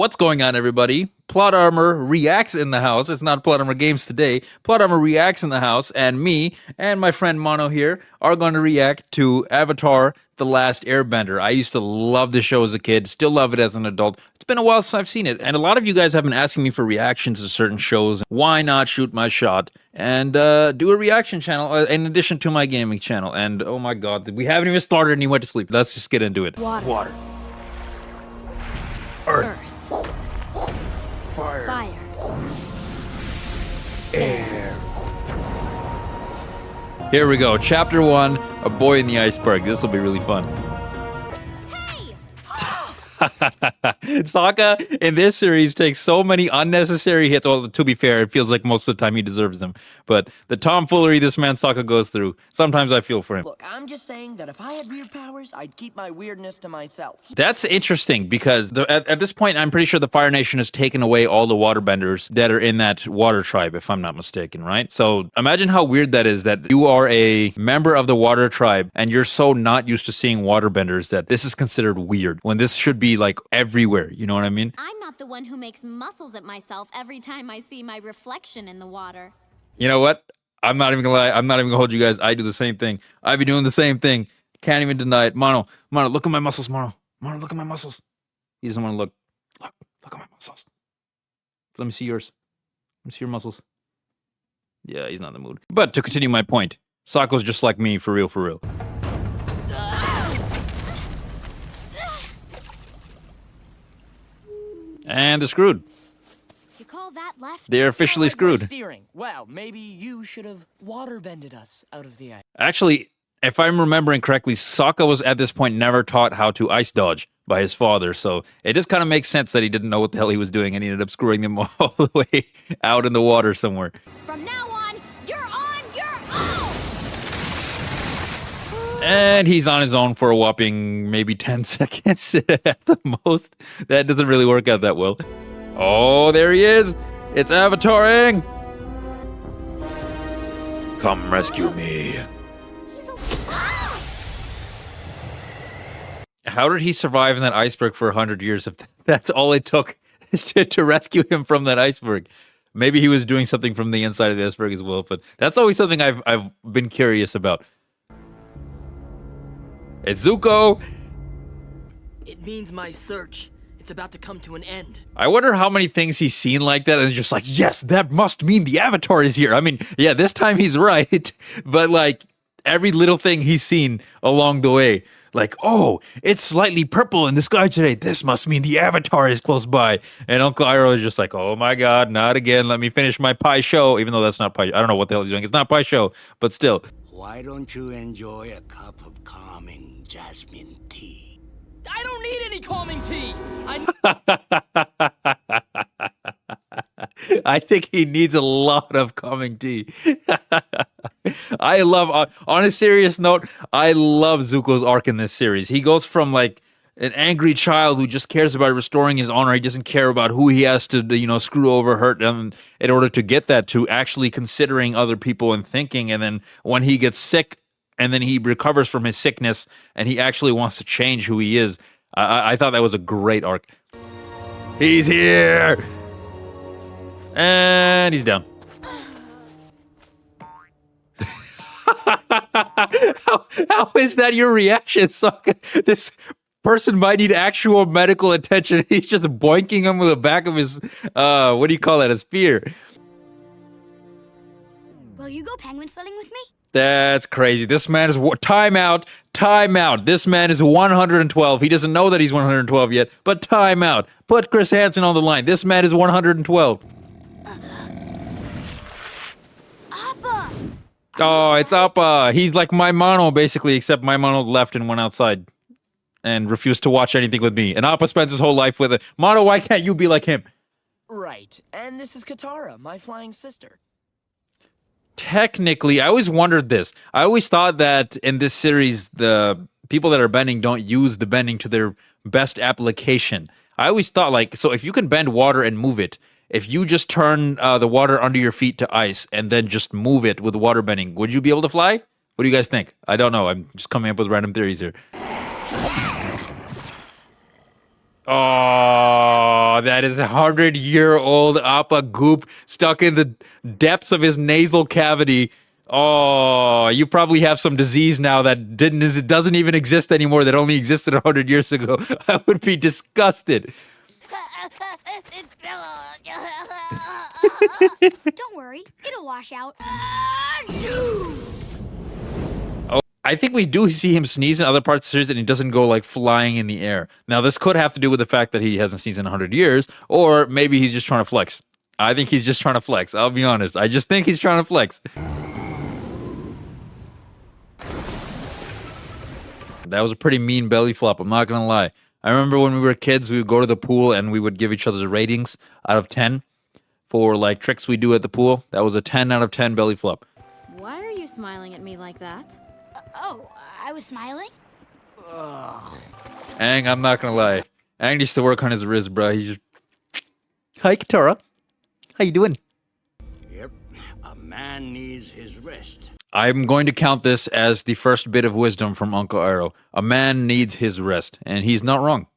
What's going on, everybody? Plot Armor reacts in the house. It's not Plot Armor Games today. Plot Armor reacts in the house, and me and my friend Mono here are going to react to Avatar: The Last Airbender. I used to love the show as a kid, still love it as an adult. It's been a while since I've seen it, and a lot of you guys have been asking me for reactions to certain shows. Why not shoot my shot and do a reaction channel in addition to my gaming channel? And oh my god, we haven't even started and he went to sleep. Let's just get into it. Water. Earth. Fire. Air. Here we go. Chapter 1, A Boy in the Iceberg. This will be really fun. Sokka in this series takes so many unnecessary hits. Well, to be fair, it feels like most of the time he deserves them. But the tomfoolery this man Sokka goes through, sometimes I feel for him. Look, I'm just saying that if I had weird powers, I'd keep my weirdness to myself. That's interesting because at this point, I'm pretty sure the Fire Nation has taken away all the waterbenders that are in that water tribe, if I'm not mistaken, right? So imagine how weird that is that you are a member of the water tribe and you're so not used to seeing waterbenders that this is considered weird when this should be like everywhere. You know what I mean? I'm not the one who makes muscles at myself every time I see my reflection in the water. You know what? I'm not even gonna lie. I'm not even gonna hold you guys. I do the same thing. I be doing the same thing. Can't even deny it. Mono, look at my muscles, Mono, look at my muscles. He doesn't want to look. Look at my muscles. Let me see yours. Let me see your muscles. Yeah, he's not in the mood. But to continue my point, Sokka's just like me, for real, for real. And they're screwed. You call that left? They're officially screwed. Steering. Well, maybe you should have waterbended us out of the ice. Actually, if I'm remembering correctly, Sokka was at this point never taught how to ice dodge by his father, so it just kind of makes sense that he didn't know what the hell he was doing and he ended up screwing them all the way out in the water somewhere. From now on, you're on your own! And he's on his own for a whopping maybe 10 seconds at the most. That doesn't really work out that well. Oh, there he is! It's Avatar Aang! Come rescue me. How did he survive in that iceberg for 100 years if that's all it took to rescue him from that iceberg? Maybe he was doing something from the inside of the iceberg as well, but that's always something I've been curious about. It's Zuko! It means my search. It's about to come to an end. I wonder how many things he's seen like that and is just like, yes, that must mean the Avatar is here. I mean, yeah, this time he's right, but like every little thing he's seen along the way. Like, oh, it's slightly purple in the sky today. This must mean the Avatar is close by. And Uncle Iroh is just like, oh my god, not again. Let me finish my pie show. Even though that's not pie. I don't know what the hell he's doing. It's not pie show, but still. Why don't you enjoy a cup of calming jasmine tea? I don't need any calming tea. I think he needs a lot of calming tea. I love, on a serious note, I love Zuko's arc in this series. He goes from like an angry child who just cares about restoring his honor. He doesn't care about who he has to, screw over, hurt them in order to get that, to actually considering other people and thinking. And then when he gets sick and then he recovers from his sickness and he actually wants to change who he is. I thought that was a great arc. He's here! And he's down. How is that your reaction, Sokka? This person might need actual medical attention. He's just boinking him with the back of his, what do you call that, a spear. Will you go penguin sledding with me? That's crazy. This man is... Time out. Time out. This man is 112. He doesn't know that he's 112 yet, but time out. Put Chris Hansen on the line. This man is 112. Appa! Oh, it's Appa. He's like my Mono, basically, except my Mono left and went outside and refused to watch anything with me. And Appa spends his whole life with it. Mono, why can't you be like him? Right. And this is Katara, my flying sister. Technically, I always wondered this. I always thought that in this series, the people that are bending don't use the bending to their best application. I always thought, like, so if you can bend water and move it, if you just turn the water under your feet to ice and then just move it with water bending, would you be able to fly? What do you guys think? I don't know. I'm just coming up with random theories here. Oh, Oh, that is a 100-year-old Appa goop stuck in the depths of his nasal cavity. Oh, you probably have some disease now that doesn't even exist anymore, that only existed 100 years ago. I would be disgusted. Don't worry, it'll wash out. Oh, I think we do see him sneeze in other parts of the series and he doesn't go like flying in the air. Now, this could have to do with the fact that he hasn't sneezed in 100 years, or maybe he's just trying to flex. I think he's just trying to flex. I'll be honest. I just think he's trying to flex. That was a pretty mean belly flop, I'm not gonna lie. I remember when we were kids, we would go to the pool and we would give each other's ratings out of 10 for like tricks we do at the pool. That was a 10 out of 10 belly flop. Why are you smiling at me like that? I was smiling? Aang, I'm not gonna lie. Aang needs to work on his wrist, bro. He's just... Hi, Katara. How you doing? Yep, a man needs his rest. I'm going to count this as the first bit of wisdom from Uncle Iroh. A man needs his rest, and he's not wrong.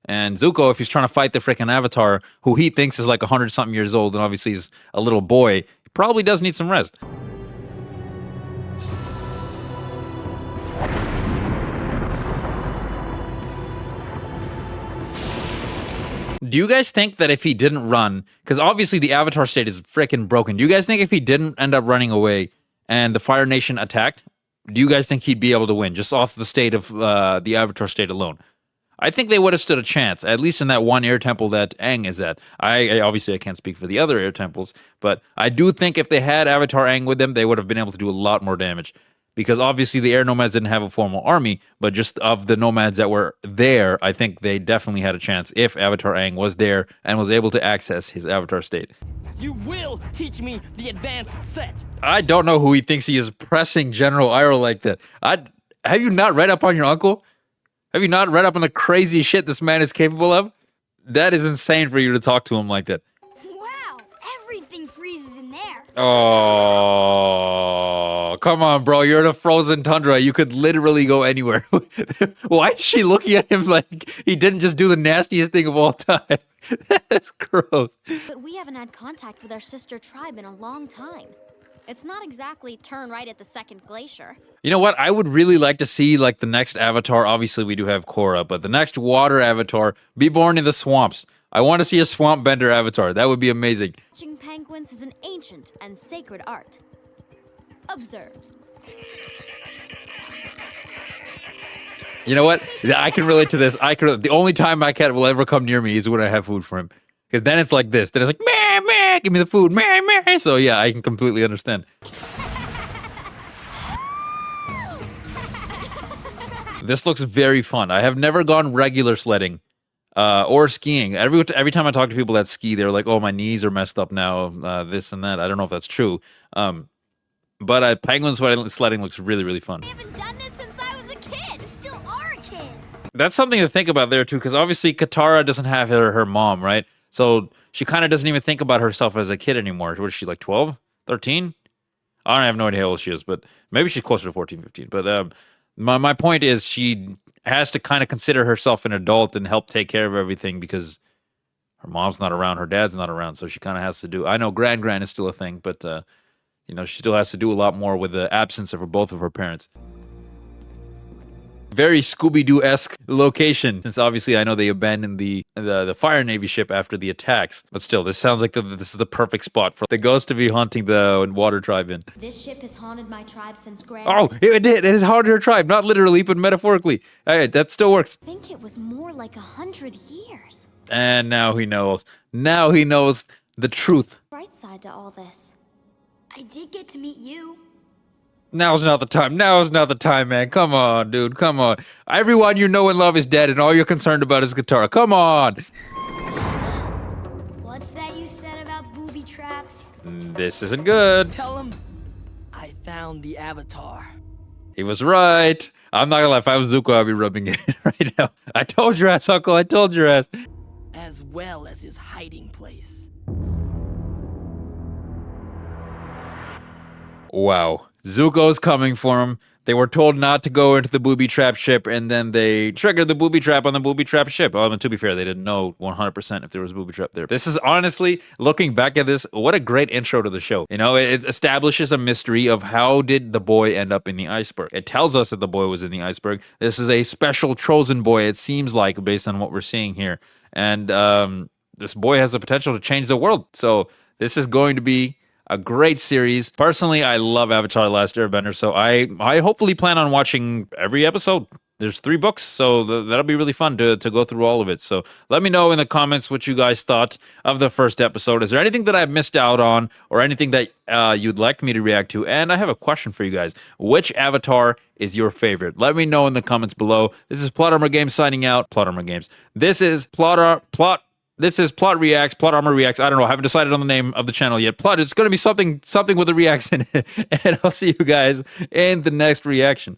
And Zuko, if he's trying to fight the freaking Avatar, who he thinks is like 100-something years old, and obviously he's a little boy, he probably does need some rest. Do you guys think that if he didn't run, because obviously the Avatar state is freaking broken, do you guys think if he didn't end up running away and the Fire Nation attacked, do you guys think he'd be able to win just off the state of the Avatar state alone? I think they would have stood a chance, at least in that one air temple that Aang is at. I obviously I can't speak for the other air temples, but I do think if they had Avatar Aang with them, they would have been able to do a lot more damage. Because obviously the air nomads didn't have a formal army, but just of the nomads that were there, I think they definitely had a chance if Avatar Aang was there and was able to access his Avatar state. You will teach me the advanced set. I don't know who he thinks he is pressing General Iroh like that. Have you not read up on your uncle? Have you not read up on the crazy shit this man is capable of? That is insane for you to talk to him like that. Wow, everything freezes in there. Oh, come on, bro. You're in a frozen tundra. You could literally go anywhere. Why is she looking at him like he didn't just do the nastiest thing of all time? That's gross. But we haven't had contact with our sister tribe in a long time. It's not exactly turn right at the second glacier. You know what? I would really like to see like the next Avatar. Obviously, we do have Korra, but the next water Avatar be born in the swamps. I want to see a swamp bender Avatar. That would be amazing. Catching penguins is an ancient and sacred art. Observe. You know what? I can relate to this. The only time my cat will ever come near me is when I have food for him. Because then it's like this. Then it's like, meh, meh, give me the food, meh, meh. So yeah, I can completely understand. This looks very fun. I have never gone regular sledding or skiing. Every time I talk to people that ski, they're like, oh, my knees are messed up now, this and that. I don't know if that's true. But penguin sledding looks really, really fun. I haven't done this since I was a kid. You still are a kid. That's something to think about there, too, because obviously Katara doesn't have her mom, right? So she kind of doesn't even think about herself as a kid anymore. What is she, like 12? 13? I don't have no idea how old she is, but maybe she's closer to 14, 15. But my point is she has to kind of consider herself an adult and help take care of everything because her mom's not around, her dad's not around, so she kind of has to do... I know Gran is still a thing, but, she still has to do a lot more with the absence of both of her parents. Very Scooby-Doo-esque location, since obviously I know they abandoned the Fire Navy ship after the attacks. But still, this sounds like this is the perfect spot for the ghost to be haunting the water tribe in. This ship has haunted my tribe since Oh, it did. It has haunted her tribe, not literally, but metaphorically. All right, that still works. I think it was more like 100 years. And now he knows. Now he knows the truth. Bright side to all this. I did get to meet you. Now's not the time. Now's not the time, man. Come on, dude. Come on. Everyone you know and love is dead, and all you're concerned about is Katara. Come on. What's that you said about booby traps? This isn't good. Tell him I found the Avatar. He was right. I'm not gonna lie. If I was Zuko, I'd be rubbing it right now. I told your ass, Uncle. I told your ass. As well as his hiding place. Wow. Zuko's coming for him. They were told not to go into the booby trap ship, and then they triggered the booby trap on the booby trap ship. Well, I mean, to be fair, they didn't know 100% if there was a booby trap there. This is honestly, looking back at this, what a great intro to the show. You know, it establishes a mystery of how did the boy end up in the iceberg. It tells us that the boy was in the iceberg. This is a special chosen boy, it seems like, based on what we're seeing here. And this boy has the potential to change the world. So this is going to be a great series. Personally, I love Avatar: The Last Airbender, so I hopefully plan on watching every episode. There's 3 books, so that'll be really fun to go through all of it. So let me know in the comments what you guys thought of the first episode. Is there anything that I've missed out on or anything that you'd like me to react to? And I have a question for you guys. Which Avatar is your favorite? Let me know in the comments below. This is Plot Armor Games signing out. Plot Armor Games. This is Plot Reacts, Plot Armor Reacts. I don't know. I haven't decided on the name of the channel yet. Plot, it's going to be something with the reacts in it. And I'll see you guys in the next reaction.